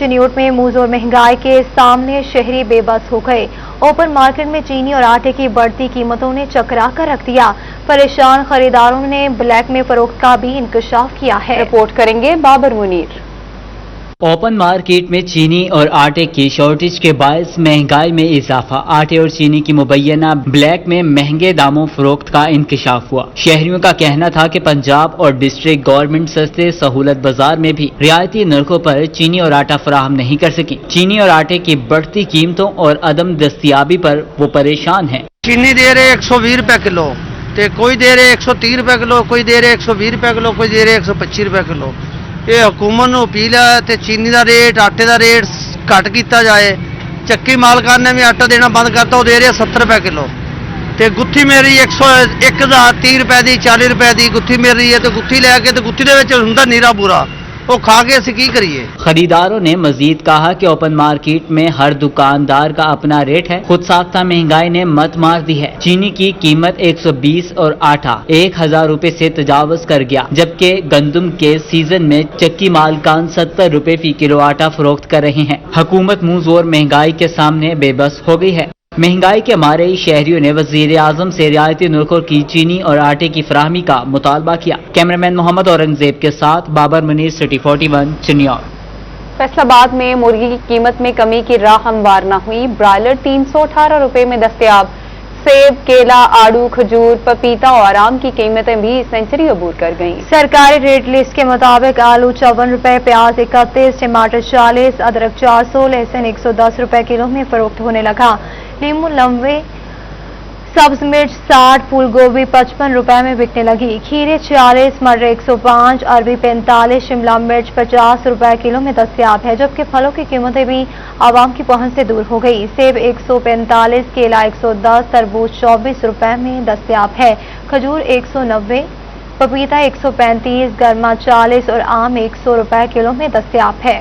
चिन्यूट में मुंहजोर महंगाई के सामने शहरी बेबस हो गए। ओपन मार्केट में चीनी और आटे की बढ़ती कीमतों ने चकरा कर रख दिया। परेशान खरीदारों ने ब्लैक में फरोख्त का भी इंकशाफ किया है। रिपोर्ट करेंगे बाबर मुनीर। ओपन मार्केट में चीनी और आटे की शॉर्टेज के बायस महंगाई में इजाफा। आटे और चीनी की मुबैना ब्लैक में महंगे दामों फरोख्त का इंकशाफ हुआ। शहरियों का कहना था कि पंजाब और डिस्ट्रिक्ट गवर्नमेंट सस्ते सहूलत बाजार में भी रियायती नरखों पर चीनी और आटा फराहम नहीं कर सकी। चीनी और आटे की बढ़ती कीमतों और अदम दस्तियाबी पर वो परेशान है। चीनी दे रहे 120 रुपए किलो, कोई दे रहे 130 रुपए किलो, कोई दे रहे 120 रुपए किलो, कोई दे रहे 125 रुपए किलो। ਇਹ ਹਕੂਮਤ ਨੂੰ ਅਪੀਲ ਹੈ ਤੇ ਚੀਨੀ ਦਾ ਰੇਟ, ਆਟੇ ਦਾ ਰੇਟ ਘੱਟ ਕੀਤਾ ਜਾਏ। ਚੱਕੀ ਮਾਲਕਾਂ ਨੇ ਵੀ ਆਟਾ ਦੇਣਾ ਬੰਦ ਕਰਤਾ, ਉਹ ਦੇ ਰਹੇ 70 ਰੁਪਏ ਕਿਲੋ ਤੇ ਗੁੱਥੀ ਮੇਰੀ 1030 ਰੁਪਏ ਦੀ, 40 ਰੁਪਏ ਦੀ ਗੁੱਥੀ ਮਿਲ ਰਹੀ ਹੈ ਤੇ ਗੁੱਥੀ ਲੈ ਕੇ ਤੇ ਗੁੱਥੀ ਦੇ ਵਿੱਚ ਹੁੰਦਾ ਨੀਰਾ ਬੂਰਾ, वो खा के ਅਸੀਂ ਕੀ ਕਰੀਏ। खरीदारों ने मजीद कहा कि ओपन मार्केट में हर दुकानदार का अपना रेट है। खुद साख्ता महंगाई ने मत मार दी है। चीनी की कीमत 120 और आटा 1000 रुपए से तजावज कर गया, जबकि गंदम के सीजन में चक्की मालकान 70 रुपए फी किलो आटा फरोख्त कर रहे हैं। हुकूमत मुंह जोर महंगाई के सामने बेबस हो गई है। महंगाई के मारे शहरियों ने वजीर आजम से रियायती नरखों की चीनी और आटे की फराहमी का मुतालबा किया। कैमरामैन मोहम्मद औरंगजेब के साथ बाबर मुनीर, सिटी 41, चिन्यूट। फैसलाबाद में मुर्गी की कीमत में कमी की राह हमवार न हुई। ब्रायलर 318 रुपए में दस्तयाब। सेब, केला, आड़ू, खजूर, पपीता और आम की कीमतें भी सेंचुरी अबूर कर गईं। सरकारी रेट लिस्ट के मुताबिक आलू 54 रुपए, प्याज 31, टमाटर 40, अदरक 400, लहसुन 110 रुपए किलो में फरोख्त होने लगा। नींबू 90, सब्ज मिर्च 60, फूल गोभी 55 रुपए में बिकने लगी। खीरे 40, मटर 105, अरबी 45, शिमला मिर्च 50 रुपए किलो में दस्तयाब है, जबकि फलों की कीमतें भी आवाम की पहुंच से दूर हो गई। सेब 145, केला 110, तरबूज 24 रुपए में दस्तयाब है। खजूर 190, पपीता 135, गरमा 40 और आम 100 रुपए किलो में दस्तयाब है।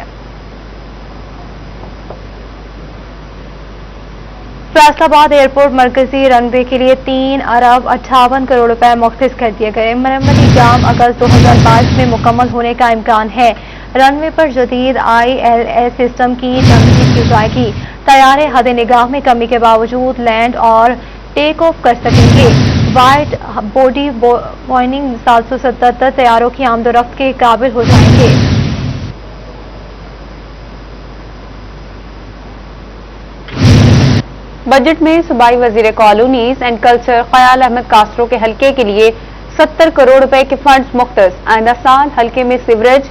फैसलाबाद एयरपोर्ट मरकजी रनवे के लिए 3 अरब 58 करोड़ रुपए मुख्तस कर दिए गए। मरम्मती काम अगस्त 2022 में मुकम्मल होने का इम्कान है। रनवे पर जदीद ILS सिस्टम की तनसीब की जाएगी। तैयारे हद निगाह में कमी के बावजूद लैंड और टेक ऑफ कर सकेंगे। वाइट बॉडी बोइंग 777 तैयारों की आमदोरफ्त के काबिल हो जाएंगे। बजट में सूबाई वजीर कॉलोनीज एंड कल्चर ख्याल अहमद कासरो के हलके के लिए 70 करोड़ रुपए के फंड्स मुख्तस। आइंदा साल हलके में सीवरेज,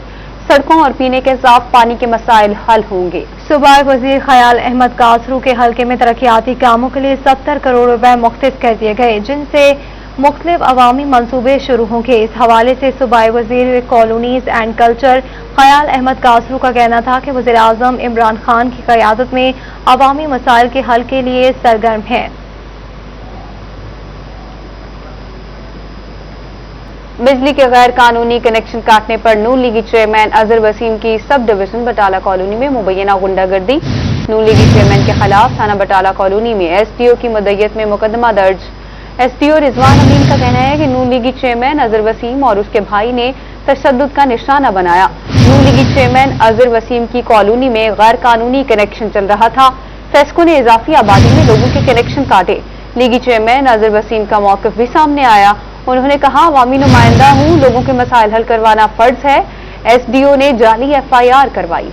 सड़कों और पीने के साफ पानी के मसाइल हल होंगे। सूबाई वजीर ख्याल अहमद कासरो के हलके में तरक्याती कामों के लिए 70 करोड़ रुपए मुख्तस कर दिए गए, जिनसे मुख्तलिफ अवामी मंसूबे शुरू होंगे। इस हवाले से सूबाई वजीर कॉलोनीज एंड कल्चर ख्याल अहमद कासरू का कहना था कि वज़ीर आज़म इमरान खान की क़यादत में अवामी मसाइल के हल के लिए सरगर्म है। बिजली के गैर कानूनी कनेक्शन काटने पर नून लीगी चेयरमैन अजहर वसीम की सब डिवीजन बटाला कॉलोनी में मुबैना गुंडागर्दी। नून लीगी चेयरमैन के खिलाफ थाना बटाला कॉलोनी में SDO की मदय्यत में मुकदमा दर्ज। SDO रिजवान अमीन का कहना है कि नून लीगी चेयरमैन अजहर वसीम और उसके भाई ने तशद्दुद का निशाना बनाया। नून लीगी चेयरमैन अजहर वसीम की कॉलोनी में गैर कानूनी कनेक्शन चल रहा था। फेस्को ने इजाफी आबादी में लोगों के कनेक्शन काटे। लीगी चेयरमैन अजहर वसीम का मौक़िफ़ भी सामने आया। उन्होंने कहा, अवामी नुमाइंदा हूँ, लोगों के मसाइल हल करवाना फर्ज है। SDO ने जाली FIR करवाई।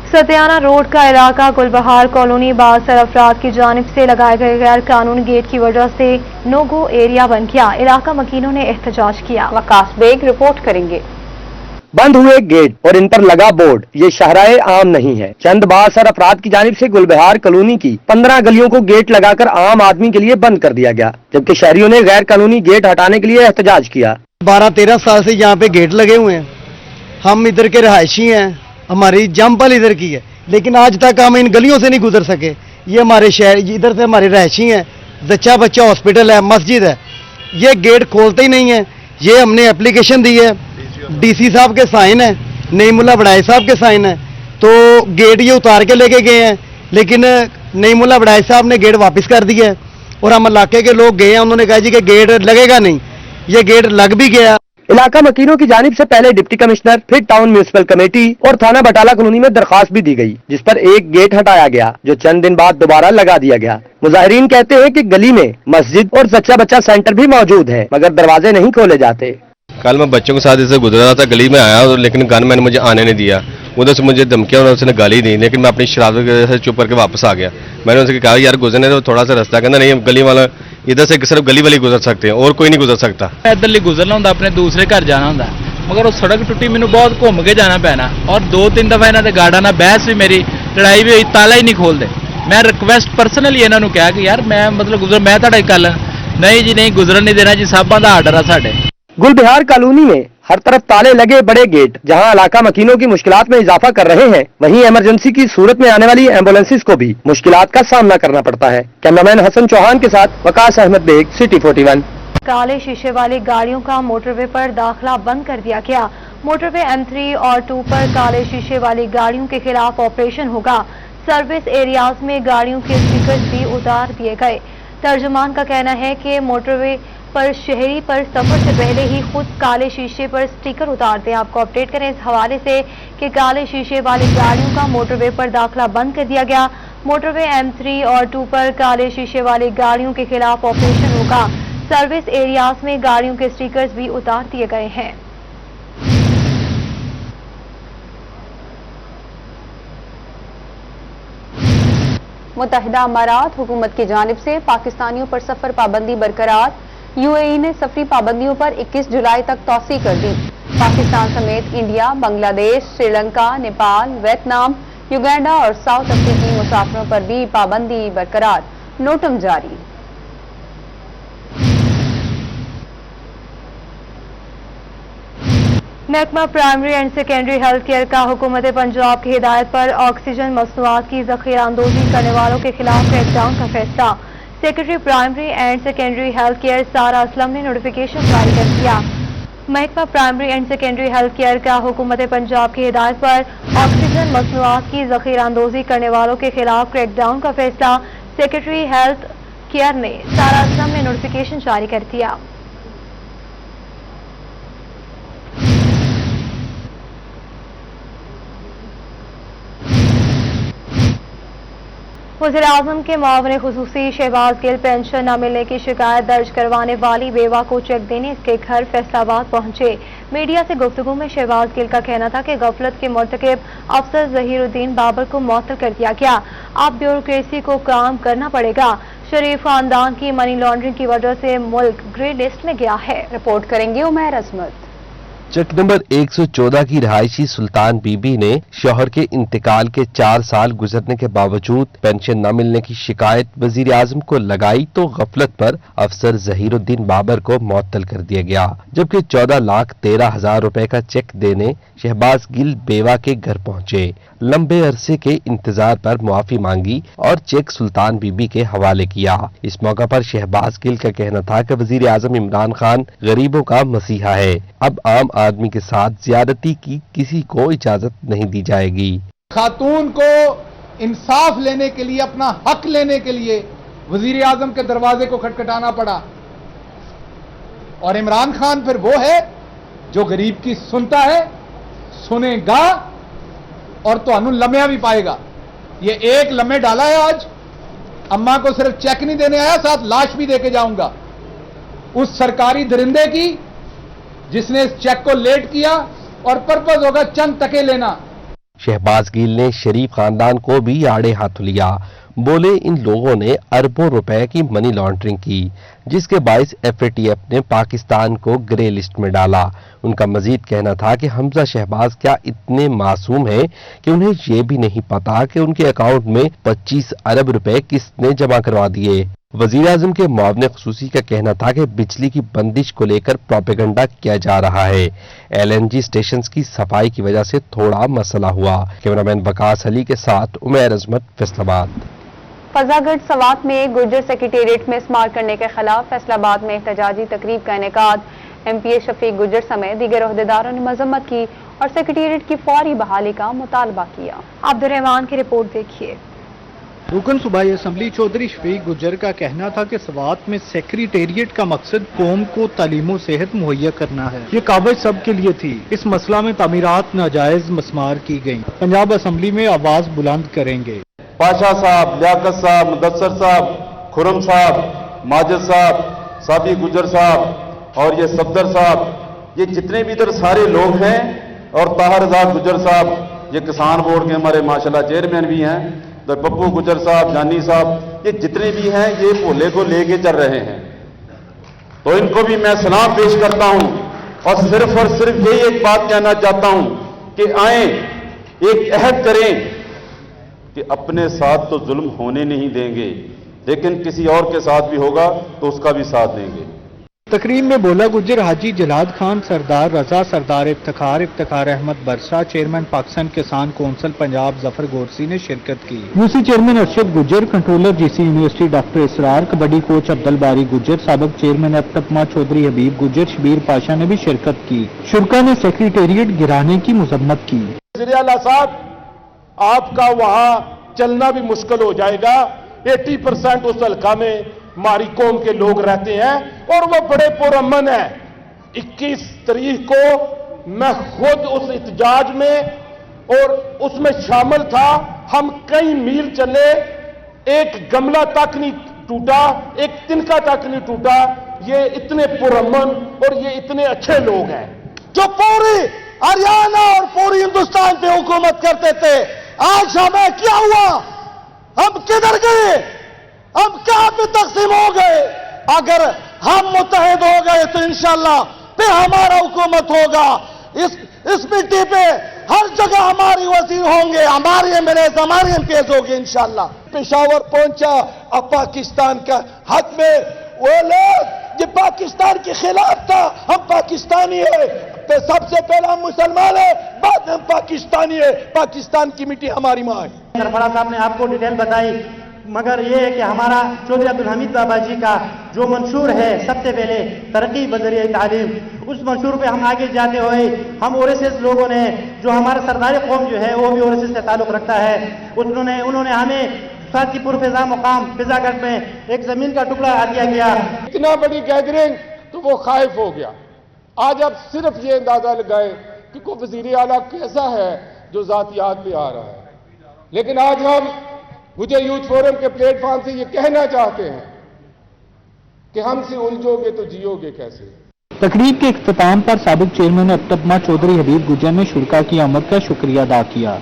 सतियाना रोड का इलाका गुलबहार कॉलोनी बासर अफराद की जानिब से लगाए गए गैर कानूनी गेट की वजह से नो गो एरिया बन गया। इलाका मकीनों ने एहतजाज किया। वकास बेग रिपोर्ट करेंगे। बंद हुए गेट और इन पर लगा बोर्ड, ये शहराए आम नहीं है। चंद बासर अफराद की जानिब से गुलबहार कॉलोनी की 15 गलियों को गेट लगाकर आम आदमी के लिए बंद कर दिया गया, जबकि शहरियों ने गैर कानूनी गेट हटाने के लिए एहतजाज किया। 12-13 साल से यहाँ पे गेट लगे हुए हैं। हम इधर के रहायशी हैं, हमारी जमपल इधर की है, लेकिन आज तक हम इन गलियों से नहीं गुजर सके। ये हमारे शहर, इधर से हमारे रहायशी हैं, जच्चा बच्चा हॉस्पिटल है, मस्जिद है, ये गेट खोलते ही नहीं है। ये हमने एप्लीकेशन दी है, DC साहब के साइन है, नईमुल्ला बड़ाई साहब के साइन है, तो गेट ये उतार के लेके गए हैं, लेकिन नईमुल्ला बड़ाई साहब ने गेट वापस कर दिया है। और हम इलाके के लोग गए हैं, उन्होंने कहा जी कि गेट लगेगा नहीं। ये गेट लग भी गया। इलाका मकीनों की जानिब से पहले डिप्टी कमिश्नर, फिर टाउन म्यूनिसिपल कमेटी और थाना बटाला कॉलोनी में दरखास्त भी दी गई, जिस पर एक गेट हटाया गया जो चंद दिन बाद दोबारा लगा दिया गया। मुजाहिरीन कहते हैं कि गली में मस्जिद और सच्चा बच्चा सेंटर भी मौजूद है, मगर दरवाजे नहीं खोले जाते। कल मैं बच्चों के साथ इसे गुजर रहा था, गली में आया, लेकिन गन मैंने मुझे आने नहीं दिया। उधर से मुझे धमकियां और उसने गाली दी, लेकिन मैं अपनी शरारत की वजह से चुप करके वापस आ गया। मैंने उनसे कहा यार गुजरने तो थोड़ा सा रास्ता, कहना नहीं गली वाला इधर से सिर्फ गली वाले गुजर सकते हैं और कोई नहीं गुजर सकता। इधरली गुजरना होंगे, अपने दूसरे घर जाना होंगे, मगर वो सड़क टुटी, मैंने बहुत घूम के जाना पैना और 2-3 दफा इन्होंने गाड़ा ना बहस भी, मेरी लड़ाई भी हुई, ताला ही नहीं खोलते। मैं रिक्वेस्ट पर्सनली इन्होंने कहा कि यार मैं मतलब गुजर, मैं ਤੁਹਾਡੇ ਕੱਲ नहीं जी नहीं गुजरन नहीं देना जी, साहबां ਦਾ आर्डर है साडे। गुलबिहार कॉलोनी में हर तरफ ताले लगे बड़े गेट जहां इलाका मकीनों की मुश्किलात में इजाफा कर रहे हैं, वहीं इमरजेंसी की सूरत में आने वाली एम्बुलेंसेस को भी मुश्किलात का सामना करना पड़ता है। कैमरामैन हसन चौहान के साथ वकास अहमद बेग, सिटी 41। काले शीशे वाली गाड़ियों का मोटरवे पर दाखिला बंद कर दिया गया। मोटरवे M3 और 2 पर काले शीशे वाली गाड़ियों के खिलाफ ऑपरेशन होगा। सर्विस एरियाज में गाड़ियों के स्टिकर्स भी उतार दिए गए। तर्जुमान का कहना है कि मोटरवे पर शहरी पर सफर से पहले ही खुद काले शीशे पर स्टिकर उतार दें। आपको अपडेट करें इस हवाले से कि काले शीशे वाली गाड़ियों का मोटरवे पर दाखिला बंद कर दिया गया। मोटरवे M3 और 2 पर काले शीशे वाली गाड़ियों के खिलाफ ऑपरेशन होगा। सर्विस एरियाज में गाड़ियों के स्टिकर्स भी उतार दिए गए हैं। मुत्तहिदा अमारात हुकूमत की जानिब से पाकिस्तानियों पर सफर पाबंदी बरकरार। UAE ने सफरी पाबंदियों पर 21 जुलाई तक तौसी कर दी। पाकिस्तान समेत India, Bangladesh, Sri Lanka, Nepal, Vietnam, Uganda और साउथ अफ्रीकी मुसाफिरों पर भी पाबंदी बरकरार। नोटम जारी। महकमा primary and secondary health care का हुकूमत पंजाब की हिदायत पर ऑक्सीजन मसनूआत की ज़ख़ीरा अंदोज़ी करने वालों के खिलाफ क्रैकडाउन का फैसला। Secretary primary and secondary health care सारा असलम ने नोटिफिकेशन जारी कर दिया। महकमा primary and secondary health care का हुकूमत पंजाब की हिदायत पर ऑक्सीजन मसनूआत की ज़ख़ीरा अंदोज़ी करने वालों के खिलाफ क्रैकडाउन का फैसला सेक्रेटरी हेल्थ केयर ने सारा असलम ने नोटिफिकेशन जारी कर दिया। वज़ीर-ए-आज़म के मुआविन खुसूसी शहबाज गिल पेंशन न मिलने की शिकायत दर्ज करवाने वाली बेवा को चेक देने इसके घर फैसलाबाद पहुंचे। मीडिया से गुफ्तगू में शहबाज गिल का कहना था कि गफलत के मुर्तकिब अफसर ज़हीरुद्दीन बाबर को मुअत्तल कर दिया गया। अब ब्यूरोक्रेसी को काम करना पड़ेगा। शरीफ खानदान की मनी लॉन्ड्रिंग की वजह से मुल्क ग्रे लिस्ट में गया है। रिपोर्ट करेंगे उमैर अजमत। चेक नंबर 114 की रहायशी सुल्तान बीबी ने शौहर के इंतकाल के 4 साल गुजरने के बावजूद पेंशन न मिलने की शिकायत वजीर आजम को लगाई तो गफलत पर अफसर ज़हीरुद्दीन बाबर को मुअत्तल कर दिया गया, जबकि 14,13,000 रुपए का चेक देने शहबाज गिल बेवा के घर पहुंचे। लंबे अरसे के इंतजार पर मुआफी मांगी और चेक सुल्तान बीबी के हवाले किया। इस मौका पर शहबाज गिल का कहना था कि वजीर आजम इमरान खान गरीबों का मसीहा है, अब आम आदमी के साथ ज्यादती की किसी को इजाजत नहीं दी जाएगी। खातून को इंसाफ लेने के लिए, अपना हक लेने के लिए वजीर आजम के दरवाजे को खटखटाना पड़ा और इमरान खान फिर वो है जो गरीब की सुनता है, सुनेगा और तो लम्हे भी पाएगा। ये एक लम्हे डाला है आज, अम्मा को सिर्फ चेक नहीं देने आया, साथ लाश भी देके जाऊंगा उस सरकारी दरिंदे की जिसने इस चेक को लेट किया और पर्पज होगा चंद टके लेना। शहबाज गिल ने शरीफ खानदान को भी आड़े हाथ लिया। बोले इन लोगों ने अरबों रुपए की मनी लॉन्ड्रिंग की, जिसके बायस FATF ने पाकिस्तान को ग्रे लिस्ट में डाला। उनका मजीद कहना था कि हमजा शहबाज क्या इतने मासूम हैं कि उन्हें ये भी नहीं पता कि उनके अकाउंट में 25 अरब रुपए किसने जमा करवा दिए। वजीर आजम के मुआविन खुसूसी का कहना था कि बिजली की बंदिश को लेकर प्रोपेगेंडा किया जा रहा है। LNG स्टेशन की सफाई की वजह से थोड़ा मसला हुआ। कैमरामैन वकास अली के साथ उमैर अजमत, फैसलाबाद। फजागढ़ सवात में गुर्जर सेक्रेटेरिएट में स्मार्ट करने के खिलाफ फैसलाबाद में एहतजाजी तकरीब का इनेकाद। MPA शफीक गुर्जर समेत दीगर ओहदेदारों ने मजम्मत की और सेक्रेटेरिएट की फौरी बहाली का मुतालबा किया। अब्दुर्रहमान की रिपोर्ट देखिए। रुकन सूबाई असम्बली चौधरी शफीक गुज्जर का कहना था कि सवात में सेक्रेटेरिएट का मकसद कौम को तालीम और सेहत मुहैया करना है। ये काबिज सब के लिए थी। इस मसला में तामीरात नाजायज मस्मार की गई। पंजाब असम्बली में आवाज बुलंद करेंगे। पाशा साहब, लियाकत साहब, मुदस्सर साहब, खुरम साहब, माजिद साहब, साबी गुज्जर साहब और ये सफदर साहब, ये जितने भी इधर सारे लोग हैं, और ताहर रज़ा गुज्जर साहब, ये किसान बोर्ड के हमारे माशाल्लाह चेयरमैन भी हैं, तो पप्पू गुज्जर साहब, जानी साहब, ये जितने भी हैं ये भोले को लेके चल रहे हैं। तो इनको भी मैं सलाम पेश करता हूं और सिर्फ यही एक बात कहना चाहता हूं कि आए एक अहद करें कि अपने साथ तो जुल्म होने नहीं देंगे, लेकिन किसी और के साथ भी होगा तो उसका भी साथ देंगे। तकरीब में बोला गुज्जर हाजी जलाद खान, सरदार रजा, सरदार इफ्तिखार अहमद बरसा, चेयरमैन पाकिस्तान किसान कौंसिल पंजाब जफर गोरसी ने शिरकत की। UC chairman Arshad Gujjar, controller GC university doctor Israr, kabaddi coach Abdul Bari Gujjar, साबिक चेयरमैन एप्टमा चौधरी हबीब गुज्जर, शबीर पाशा ने भी शिरकत की। शुरा ने सेक्रेटेरिएट गिराने की मजम्मत की। वज़ीर आला साहब, आपका वहां चलना भी मुश्किल हो जाएगा। 80% उस हल्का में हमारी कौम के लोग रहते हैं और वो बड़े पुरअमन है। 21 तारीख को मैं खुद उस इhtजाज में और उसमें शामिल था। हम कई मील चले, एक गमला तक नहीं टूटा, एक तिनका तक नहीं टूटा। ये इतने पुरअमन और ये इतने अच्छे लोग हैं जो पूरी हरियाणा और पूरी हिंदुस्तान पे हुकूमत करते थे। आज हमें क्या हुआ? हम किधर गए? हम कहां पे तकसीम हो गए? अगर हम मुत्तहिद हो गए तो इंशाअल्लाह फिर हमारा हुकूमत होगा। इस मिट्टी पे हर जगह हमारी वजीर होंगे, हमारे एमएलए, हमारे एमपीएस होंगे इंशाअल्लाह। पेशावर पहुंचा, अब पाकिस्तान का हक में वो लोग जो पाकिस्तान के खिलाफ था, हम पाकिस्तानी है तो सबसे पहले हम मुसलमान है, बाद में हम पाकिस्तानी है। पाकिस्तान की मिट्टी हमारी मां है। सरफराज साहब ने आपको डिटेल बताई, मगर ये है कि हमारा चौधरी अब्दुल हमीद बाबा जी का जो मंशूर है सबसे पहले तरक्की बजरिया तालीम, उस मंशूर पे हम आगे जाते हुए हम ओरेसिस लोगों ने, जो हमारा सरदार कौम जो है वो भी ओरेसिस से ताल्लुक रखता है, उन्होंने हमें सादीपुर फिजा मुकाम फिजागढ़ में एक जमीन का टुकड़ा दिया गया। इतना बड़ी गैदरिंग तो वो खाइफ हो गया। आज आप सिर्फ ये अंदाजा लगाए कि कोई वजीर आला कैसा है जो जातियात पे आ रहा है। लेकिन आज हम मुझे यूथ फोरम के प्लेटफॉर्म से ये कहना चाहते हैं कि हमसे उलझोगे तो जियोगे कैसे। तकरीब के इख्तिताम पर साबिक चेयरमैन एप्टमा चौधरी हबीब गुज्जर ने शुरा की आमद का शुक्रिया अदा किया।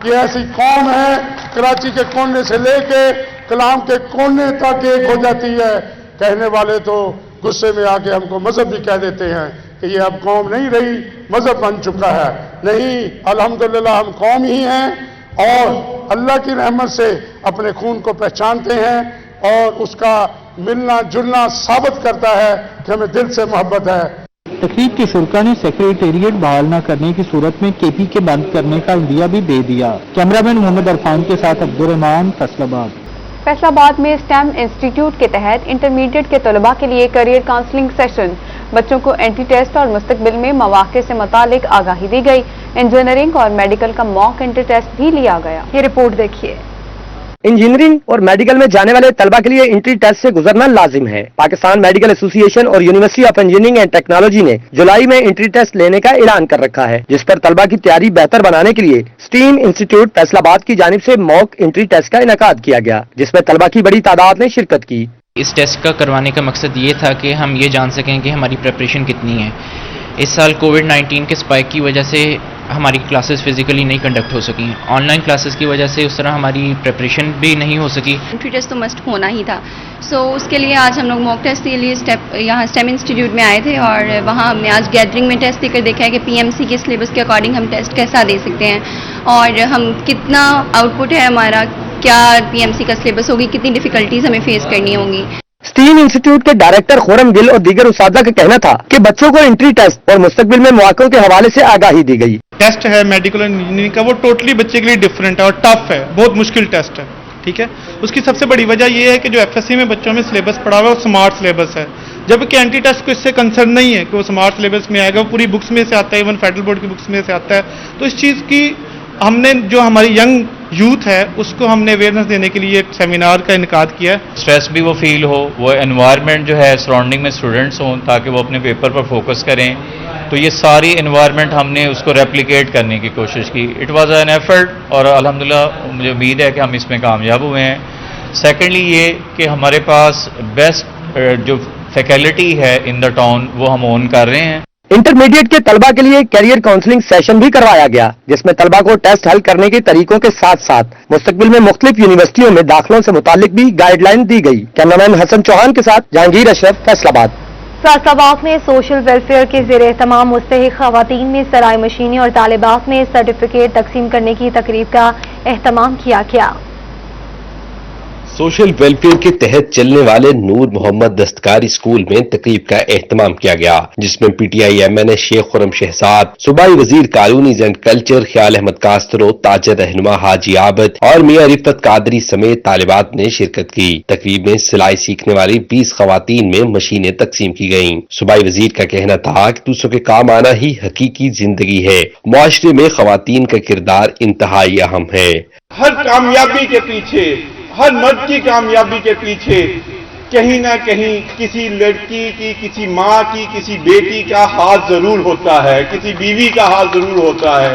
ये ऐसी कौम है, कराची के कोने से लेके कलाम के कोने तक एक हो जाती है। कहने वाले तो गुस्से में आके हमको मजहब भी कह देते हैं कि ये अब कौम नहीं रही, मजहब बन चुका है। नहीं, अल्हम्दुलिल्लाह हम कौम ही हैं और अल्लाह की रहमत से अपने खून को पहचानते हैं और उसका मिलना जुलना साबित करता है कि हमें दिल से मोहब्बत है। तकरीब के शुरा ने सेक्रेटेरिएट बहाल न करने की सूरत में केपी के बंद करने का इंदिया भी दे दिया। कैमरामैन मोहम्मद अरफान के साथ अब्दुर्रहमान, फैसलाबाद। फैसलाबाद में स्टेम इंस्टीट्यूट के तहत इंटरमीडिएट के तलबा के लिए करियर काउंसलिंग सेशन, बच्चों को एंट्री टेस्ट और मुस्तकबिल में मौक़े से मुतालिक आगाही दी गई। इंजीनियरिंग और मेडिकल का मॉक एंट्री टेस्ट भी लिया गया। ये रिपोर्ट देखिए। इंजीनियरिंग और मेडिकल में जाने वाले तलबा के लिए एंट्री टेस्ट से गुजरना लाजिम है। पाकिस्तान मेडिकल एसोसिएशन और university of engineering and technology ने जुलाई में एंट्री टेस्ट लेने का ऐलान कर रखा है, जिस पर तलबा की तैयारी बेहतर बनाने के लिए स्टीम इंस्टीट्यूट फैसलाबाद की जानिब से मॉक एंट्री टेस्ट का इनेकाद किया गया, जिसमें तलबा की बड़ी तादाद ने शिरकत की। इस टेस्ट का करवाने का मकसद ये था कि हम ये जान सकें कि हमारी प्रिपरेशन कितनी है। इस साल कोविड-19 के स्पाइक की वजह से हमारी क्लासेस फिजिकली नहीं कंडक्ट हो सकी, ऑनलाइन क्लासेस की वजह से उस तरह हमारी प्रिपरेशन भी नहीं हो सकी। एंट्री टेस्ट तो मस्ट होना ही था। उसके लिए आज हम लोग मॉक टेस्ट के लिए यहाँ स्टेम इंस्टीट्यूट में आए थे और वहाँ हमने आज गैदरिंग में टेस्ट देकर देखा है कि पीएमसी के सिलेबस के अकॉर्डिंग हम टेस्ट कैसा दे सकते हैं और हम कितना आउटपुट है हमारा, क्या पीएमसी का सिलेबस होगी, कितनी डिफिकल्टीज हमें फेस करनी होंगी। स्टीम इंस्टीट्यूट के डायरेक्टर खुरम गिल और दीगर उस्तादा का कहना था कि बच्चों को एंट्री टेस्ट और मुस्तकबिल में मौक़ों के हवाले से आगाही दी गई। टेस्ट है मेडिकल एंड इंजीनियरिंग का, वो टोटली बच्चे के लिए डिफरेंट है और टफ है, बहुत मुश्किल टेस्ट है। ठीक है, उसकी सबसे बड़ी वजह यह है कि जो एफएससी में बच्चों में सिलेबस पढ़ा हुआ है वो स्मार्ट सिलेबस है, जबकि एंट्री टेस्ट को इससे कंसर्न नहीं है कि वो स्मार्ट सिलेबस में आएगा, वो पूरी बुक्स में से आता है, इवन फेडरल बोर्ड की बुक्स में से आता है। तो इस चीज़ की हमने जो हमारी यंग यूथ है उसको हमने अवेयरनेस देने के लिए एक सेमिनार का इनकाद किया है। स्ट्रेस भी वो फील हो, वो एनवायरनमेंट जो है सराउंडिंग में स्टूडेंट्स हों ताकि वो अपने पेपर पर फोकस करें, तो ये सारी एनवायरनमेंट हमने उसको रेप्लिकेट करने की कोशिश की। इट वाज एन एफर्ट और अल्हम्दुलिल्लाह मुझे उम्मीद है कि हम इसमें कामयाब हुए हैं। सेकेंडली ये कि हमारे पास बेस्ट जो फैकल्टी है इन द टाउन वो हम ओन कर रहे हैं। इंटरमीडिएट के तलबा के लिए कैरियर काउंसलिंग सेशन भी करवाया गया, जिसमें तलबा को टेस्ट हल करने के तरीकों के साथ साथ मुस्तकबिल में मुख्तलिफ यूनिवर्सिटियों में दाखिलों से मुतालिक भी गाइडलाइन दी गई। कैमरामैन हसन चौहान के साथ जहांगीर अशरफ, फैसलाबाद। फैसलाबाद में सोशल वेलफेयर के ज़ेरे एहतमाम मुस्तहिक खवातीन में सराय मशीनी और तालिबात में सर्टिफिकेट तकसीम करने की तकरीब का एहतमाम किया गया। सोशल वेलफेयर के तहत चलने वाले नूर मोहम्मद दस्तकारी स्कूल में तकरीब का एहतमाम किया गया, जिसमें पीटीआई MNA शेख खुरम शहजाद, सूबाई वजीर कॉलोनीज एंड कल्चर ख्याल अहमद कास्तरो, ताजर रहनुमा हाजी आबद और मियां रिफत कादरी समेत तालिबात ने शिरकत की। तकरीब में सिलाई सीखने वाली 20 खवातीन में मशीनें तकसीम की गयी। सूबाई वजीर का कहना था कि दूसरों के काम आना ही हकीकी जिंदगी है। मुआशरे में खवातीन का किरदार इंतहाई अहम है। हर कामयाबी के पीछे, हर मर्द की कामयाबी के पीछे कहीं ना कहीं किसी लड़की की, किसी माँ की, किसी बेटी का हाथ जरूर होता है, किसी बीवी का हाथ जरूर होता है।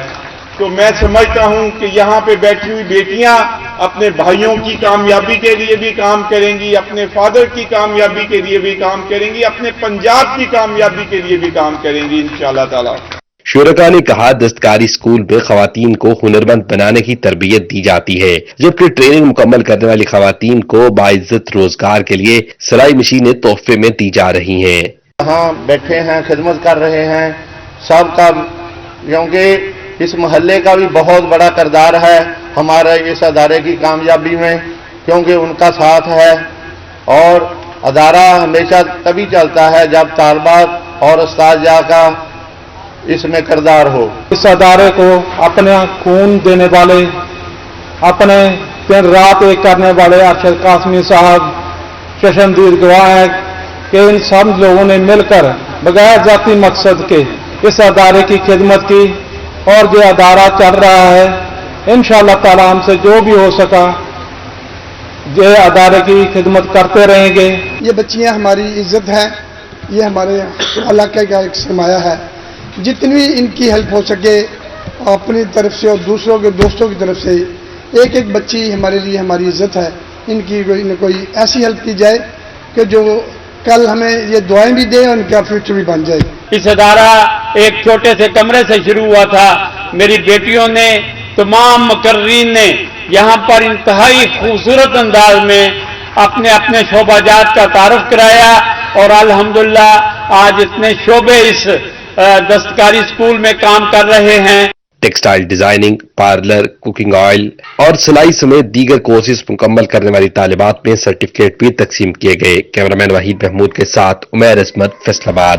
तो मैं समझता हूं कि यहाँ पे बैठी हुई बेटियां अपने भाइयों की कामयाबी के लिए भी काम करेंगी, अपने फादर की कामयाबी के लिए भी काम करेंगी, अपने पंजाब की कामयाबी के लिए भी काम करेंगी इंशाअल्लाह ताला। शुरका ने कहा दस्तकारी स्कूल में खवातीन को हुनरमंद बनाने की तरबियत दी जाती है, जबकि ट्रेनिंग मुकम्मल करने वाली खवातीन को बाइज्जत रोजगार के लिए सिलाई मशीनें तोहफे में दी जा रही हैं। यहाँ बैठे हैं, खिदमत कर रहे हैं सबका, क्योंकि इस महल्ले का भी बहुत बड़ा किरदार है हमारे इस अदारे की कामयाबी में, क्योंकि उनका साथ है। और अदारा हमेशा तभी चलता है जब तालबात और उस्ताद का इसमें किरदार हो। इस अदारे को अपने खून देने वाले, अपने दिन रात एक करने वाले अरशद कासमी साहब चशमदीद गवाह है कि इन सब लोगों ने मिलकर बगैर जाती मकसद के इस अदारे की खिदमत की और जो अदारा चल रहा है इंशाअल्लाह ताला हमसे जो भी हो सका ये अदारे की खिदमत करते रहेंगे। ये बच्चियां हमारी इज्जत है, ये हमारे इलाके का एक सरमाया है। जितनी इनकी हेल्प हो सके अपनी तरफ से और दूसरों के दोस्तों की तरफ से, एक एक बच्ची हमारे लिए हमारी इज्जत है। इनकी कोई ऐसी हेल्प की जाए कि जो कल हमें ये दुआएं भी दे और इनका फ्यूचर भी बन जाए। इस अदारा एक छोटे से कमरे से शुरू हुआ था। मेरी बेटियों ने, तमाम मुकर्रीन ने यहाँ पर इंतहाई खूबसूरत अंदाज में अपने अपने शोबाजात का तारुफ कराया और अल्हम्दुलिल्लाह आज इतने शोबे इस दस्तकारी स्कूल में काम कर रहे हैं। Textile designing, parlour, cooking oil और सिलाई समेत दीगर कोर्सेज मुकम्मल करने वाली तालिबात में सर्टिफिकेट भी तकसीम किए गए। कैमरामैन वहीद महमूद के साथ उमैर अस्मद, फैसलाबाद।